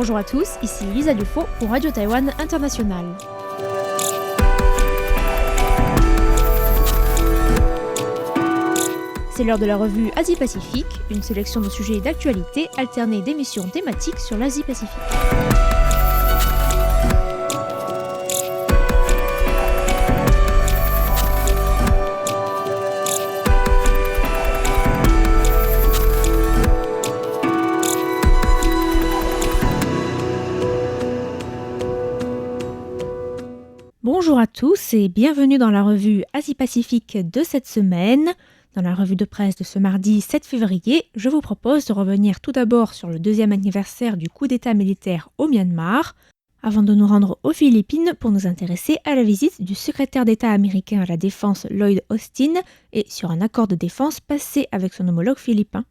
Bonjour à tous, ici Lisa Dufaux pour Radio Taïwan International. C'est l'heure de la revue Asie-Pacifique, une sélection de sujets d'actualité alternée d'émissions thématiques sur l'Asie-Pacifique. Bonjour à tous et bienvenue dans la revue Asie-Pacifique de cette semaine. Dans la revue de presse de ce mardi 7 février, je vous propose de revenir tout d'abord sur le deuxième anniversaire du coup d'État militaire au Myanmar, avant de nous rendre aux Philippines pour nous intéresser à la visite du secrétaire d'État américain à la Défense Lloyd Austin et sur un accord de défense passé avec son homologue philippin.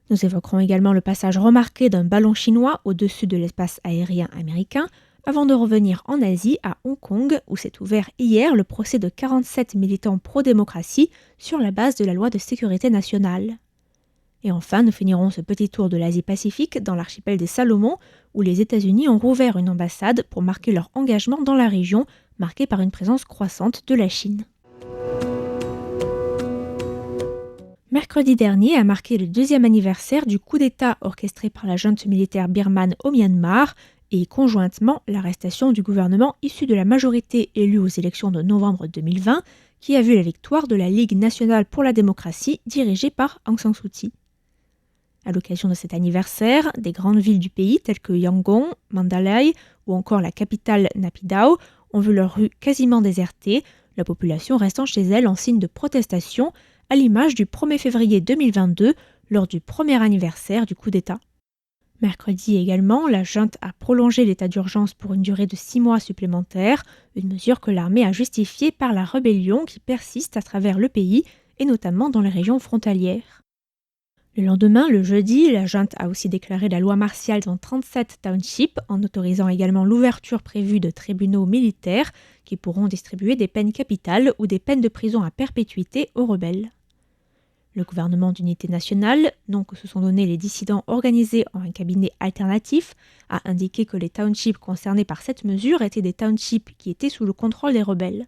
Nous évoquerons également le passage remarqué d'un ballon chinois au-dessus de l'espace aérien américain, avant de revenir en Asie, à Hong Kong, où s'est ouvert hier le procès de 47 militants pro-démocratie sur la base de la loi de sécurité nationale. Et enfin, nous finirons ce petit tour de l'Asie-Pacifique dans l'archipel des Salomon, où les États-Unis ont rouvert une ambassade pour marquer leur engagement dans la région, marquée par une présence croissante de la Chine. Mercredi dernier a marqué le deuxième anniversaire du coup d'État orchestré par la junte militaire birmane au Myanmar, et conjointement l'arrestation du gouvernement issu de la majorité élue aux élections de novembre 2020, qui a vu la victoire de la Ligue nationale pour la démocratie dirigée par Aung San Suu Kyi. À l'occasion de cet anniversaire, des grandes villes du pays telles que Yangon, Mandalay ou encore la capitale Naypyidaw ont vu leurs rues quasiment désertées, la population restant chez elle en signe de protestation, à l'image du 1er février 2022, lors du premier anniversaire du coup d'État. Mercredi également, la junte a prolongé l'état d'urgence pour une durée de 6 mois supplémentaires, une mesure que l'armée a justifiée par la rébellion qui persiste à travers le pays et notamment dans les régions frontalières. Le lendemain, le jeudi, la junte a aussi déclaré la loi martiale dans 37 townships en autorisant également l'ouverture prévue de tribunaux militaires qui pourront distribuer des peines capitales ou des peines de prison à perpétuité aux rebelles. Le gouvernement d'unité nationale, nom que se sont donnés les dissidents organisés en un cabinet alternatif, a indiqué que les townships concernés par cette mesure étaient des townships qui étaient sous le contrôle des rebelles.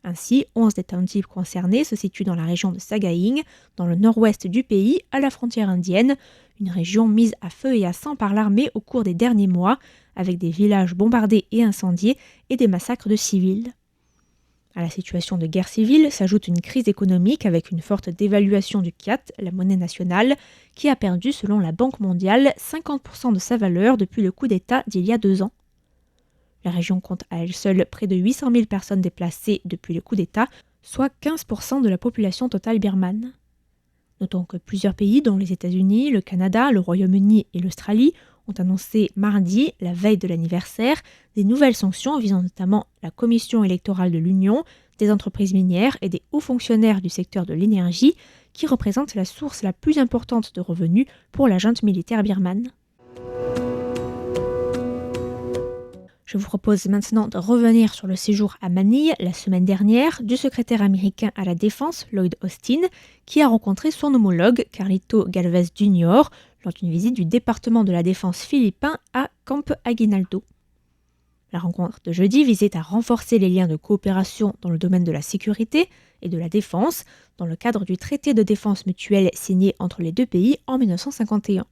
Ainsi, 11 des townships concernés se situent dans la région de Sagaing, dans le nord-ouest du pays, à la frontière indienne, une région mise à feu et à sang par l'armée au cours des derniers mois, avec des villages bombardés et incendiés et des massacres de civils. À la situation de guerre civile s'ajoute une crise économique avec une forte dévaluation du kyat, la monnaie nationale, qui a perdu, selon la Banque mondiale, 50% de sa valeur depuis le coup d'État d'il y a 2 ans. La région compte à elle seule près de 800 000 personnes déplacées depuis le coup d'État, soit 15% de la population totale birmane. Notons que plusieurs pays, dont les États-Unis, le Canada, le Royaume-Uni et l'Australie, ont annoncé mardi, la veille de l'anniversaire, des nouvelles sanctions visant notamment la Commission électorale de l'Union, des entreprises minières et des hauts fonctionnaires du secteur de l'énergie, qui représentent la source la plus importante de revenus pour la junte militaire birmane. Je vous propose maintenant de revenir sur le séjour à Manille la semaine dernière du secrétaire américain à la Défense, Lloyd Austin, qui a rencontré son homologue, Carlito Galvez Jr., lors d'une visite du département de la Défense philippin à Camp Aguinaldo. La rencontre de jeudi visait à renforcer les liens de coopération dans le domaine de la sécurité et de la défense, dans le cadre du traité de défense mutuelle signé entre les deux pays en 1951.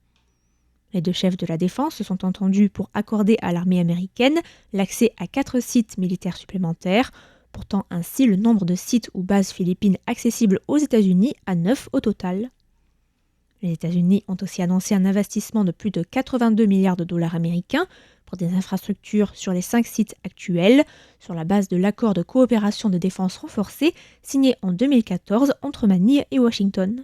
Les deux chefs de la défense se sont entendus pour accorder à l'armée américaine l'accès à 4 sites militaires supplémentaires, portant ainsi le nombre de sites ou bases philippines accessibles aux États-Unis à 9 au total. Les États-Unis ont aussi annoncé un investissement de plus de 82 milliards de dollars américains pour des infrastructures sur les 5 sites actuels, sur la base de l'accord de coopération de défense renforcé signé en 2014 entre Manille et Washington.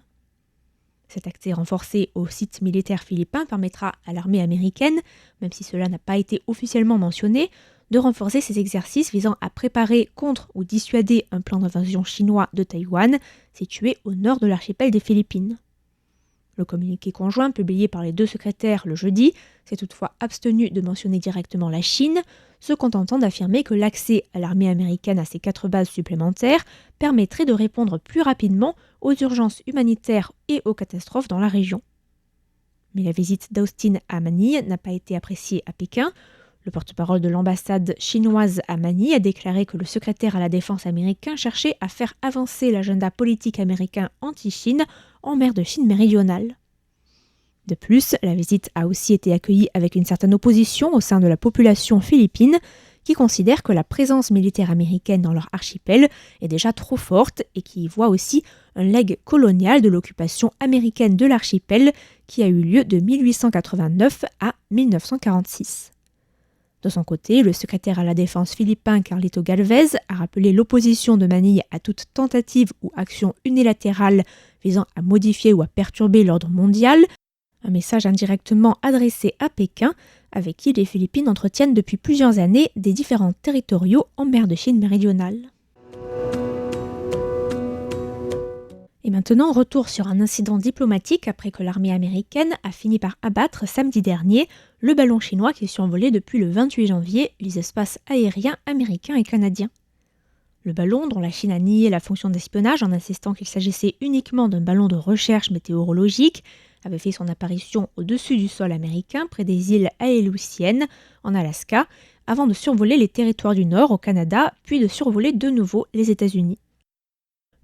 Cet accès renforcé aux sites militaires philippins permettra à l'armée américaine, même si cela n'a pas été officiellement mentionné, de renforcer ses exercices visant à préparer contre ou dissuader un plan d'invasion chinois de Taïwan, situé au nord de l'archipel des Philippines. Le communiqué conjoint publié par les deux secrétaires le jeudi s'est toutefois abstenu de mentionner directement la Chine, se contentant d'affirmer que l'accès à l'armée américaine à ces 4 bases supplémentaires permettrait de répondre plus rapidement aux urgences humanitaires et aux catastrophes dans la région. Mais la visite d'Austin à Manille n'a pas été appréciée à Pékin. Le porte-parole de l'ambassade chinoise à Manille a déclaré que le secrétaire à la défense américain cherchait à faire avancer l'agenda politique américain anti-Chine en mer de Chine méridionale. De plus, la visite a aussi été accueillie avec une certaine opposition au sein de la population philippine, qui considère que la présence militaire américaine dans leur archipel est déjà trop forte et qui y voit aussi un legs colonial de l'occupation américaine de l'archipel qui a eu lieu de 1889 à 1946. De son côté, le secrétaire à la défense philippin Carlito Galvez a rappelé l'opposition de Manille à toute tentative ou action unilatérale visant à modifier ou à perturber l'ordre mondial, un message indirectement adressé à Pékin, avec qui les Philippines entretiennent depuis plusieurs années des différends territoriaux en mer de Chine méridionale. Et maintenant, retour sur un incident diplomatique après que l'armée américaine a fini par abattre samedi dernier le ballon chinois qui survolait depuis le 28 janvier les espaces aériens américains et canadiens. Le ballon, dont la Chine a nié la fonction d'espionnage en insistant qu'il s'agissait uniquement d'un ballon de recherche météorologique, avait fait son apparition au-dessus du sol américain près des îles Aleutiennes, en Alaska, avant de survoler les territoires du Nord au Canada, puis de survoler de nouveau les États-Unis.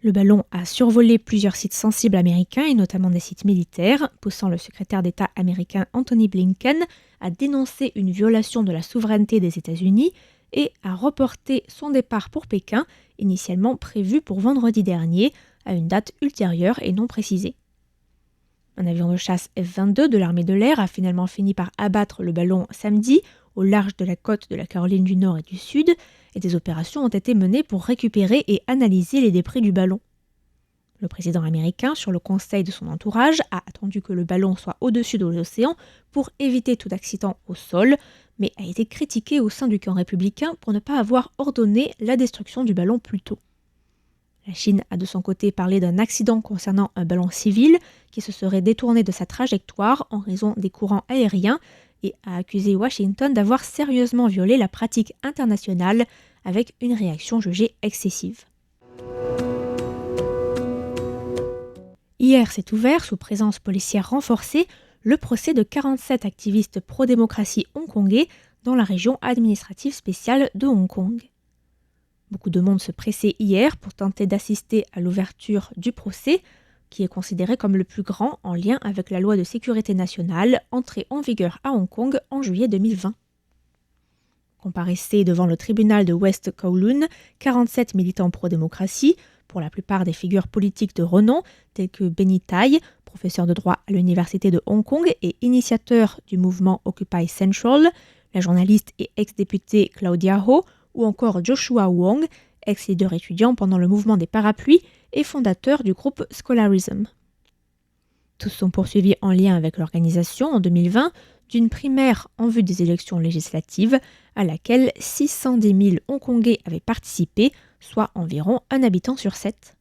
Le ballon a survolé plusieurs sites sensibles américains et notamment des sites militaires, poussant le secrétaire d'État américain Anthony Blinken à dénoncer une violation de la souveraineté des États-Unis et à reporter son départ pour Pékin, initialement prévu pour vendredi dernier, à une date ultérieure et non précisée. Un avion de chasse F-22 de l'armée de l'air a finalement fini par abattre le ballon samedi au large de la côte de la Caroline du Nord et du Sud, et des opérations ont été menées pour récupérer et analyser les débris du ballon. Le président américain, sur le conseil de son entourage, a attendu que le ballon soit au-dessus de l'océan pour éviter tout accident au sol, mais a été critiqué au sein du camp républicain pour ne pas avoir ordonné la destruction du ballon plus tôt. La Chine a de son côté parlé d'un accident concernant un ballon civil qui se serait détourné de sa trajectoire en raison des courants aériens et a accusé Washington d'avoir sérieusement violé la pratique internationale avec une réaction jugée excessive. Hier s'est ouvert, sous présence policière renforcée, le procès de 47 activistes pro-démocratie hongkongais dans la région administrative spéciale de Hong Kong. Beaucoup de monde se pressait hier pour tenter d'assister à l'ouverture du procès, qui est considéré comme le plus grand en lien avec la loi de sécurité nationale entrée en vigueur à Hong Kong en juillet 2020. Comparaissaient devant le tribunal de West Kowloon 47 militants pro-démocratie, pour la plupart des figures politiques de renom, tels que Benny Tai, professeur de droit à l'université de Hong Kong et initiateur du mouvement Occupy Central, la journaliste et ex-députée Claudia Ho, ou encore Joshua Wong, ex-leader étudiant pendant le mouvement des parapluies et fondateur du groupe Scholarism. Tous sont poursuivis en lien avec l'organisation, en 2020, d'une primaire en vue des élections législatives à laquelle 610 000 Hongkongais avaient participé, soit environ un habitant sur 7.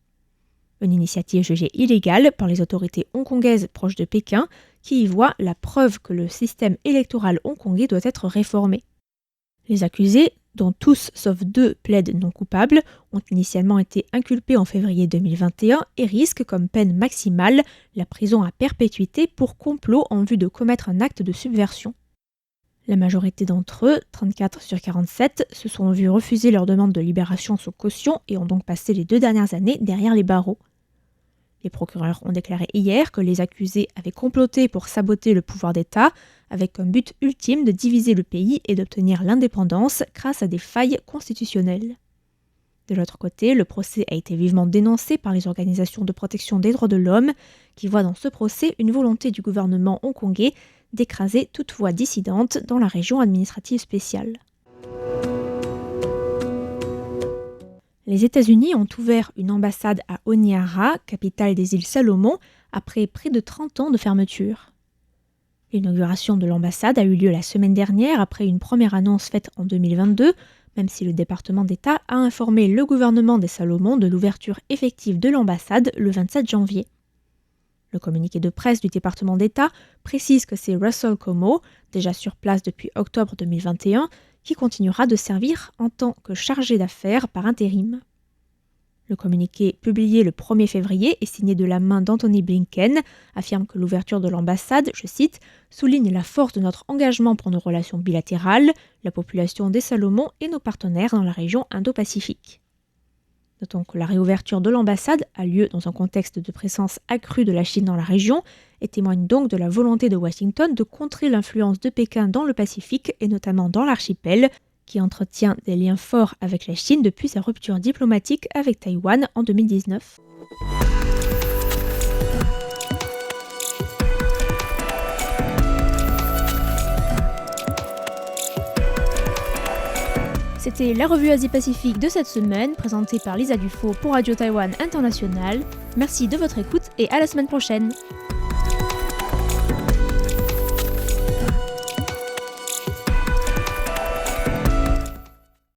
Une initiative jugée illégale par les autorités hongkongaises proches de Pékin qui y voient la preuve que le système électoral hongkongais doit être réformé. Les accusés, dont tous sauf 2 plaident non coupables, ont initialement été inculpés en février 2021 et risquent comme peine maximale la prison à perpétuité pour complot en vue de commettre un acte de subversion. La majorité d'entre eux, 34 sur 47, se sont vus refuser leur demande de libération sous caution et ont donc passé les 2 dernières années derrière les barreaux. Les procureurs ont déclaré hier que les accusés avaient comploté pour saboter le pouvoir d'État, avec comme but ultime de diviser le pays et d'obtenir l'indépendance grâce à des failles constitutionnelles. De l'autre côté, le procès a été vivement dénoncé par les organisations de protection des droits de l'homme, qui voient dans ce procès une volonté du gouvernement hongkongais d'écraser toute voix dissidente dans la région administrative spéciale. Les États-Unis ont ouvert une ambassade à Honiara, capitale des îles Salomon, après près de 30 ans de fermeture. L'inauguration de l'ambassade a eu lieu la semaine dernière après une première annonce faite en 2022, même si le département d'État a informé le gouvernement des Salomon de l'ouverture effective de l'ambassade le 27 janvier. Le communiqué de presse du département d'État précise que c'est Russell Como, déjà sur place depuis octobre 2021, qui continuera de servir en tant que chargé d'affaires par intérim. Le communiqué publié le 1er février et signé de la main d'Antony Blinken affirme que l'ouverture de l'ambassade, je cite, « souligne la force de notre engagement pour nos relations bilatérales, la population des Salomon et nos partenaires dans la région Indo-Pacifique ». Notons que la réouverture de l'ambassade a lieu dans un contexte de présence accrue de la Chine dans la région et témoigne donc de la volonté de Washington de contrer l'influence de Pékin dans le Pacifique et notamment dans l'archipel, qui entretient des liens forts avec la Chine depuis sa rupture diplomatique avec Taïwan en 2019. C'était la revue Asie-Pacifique de cette semaine, présentée par Lisa Dufaux pour Radio Taïwan International. Merci de votre écoute et à la semaine prochaine.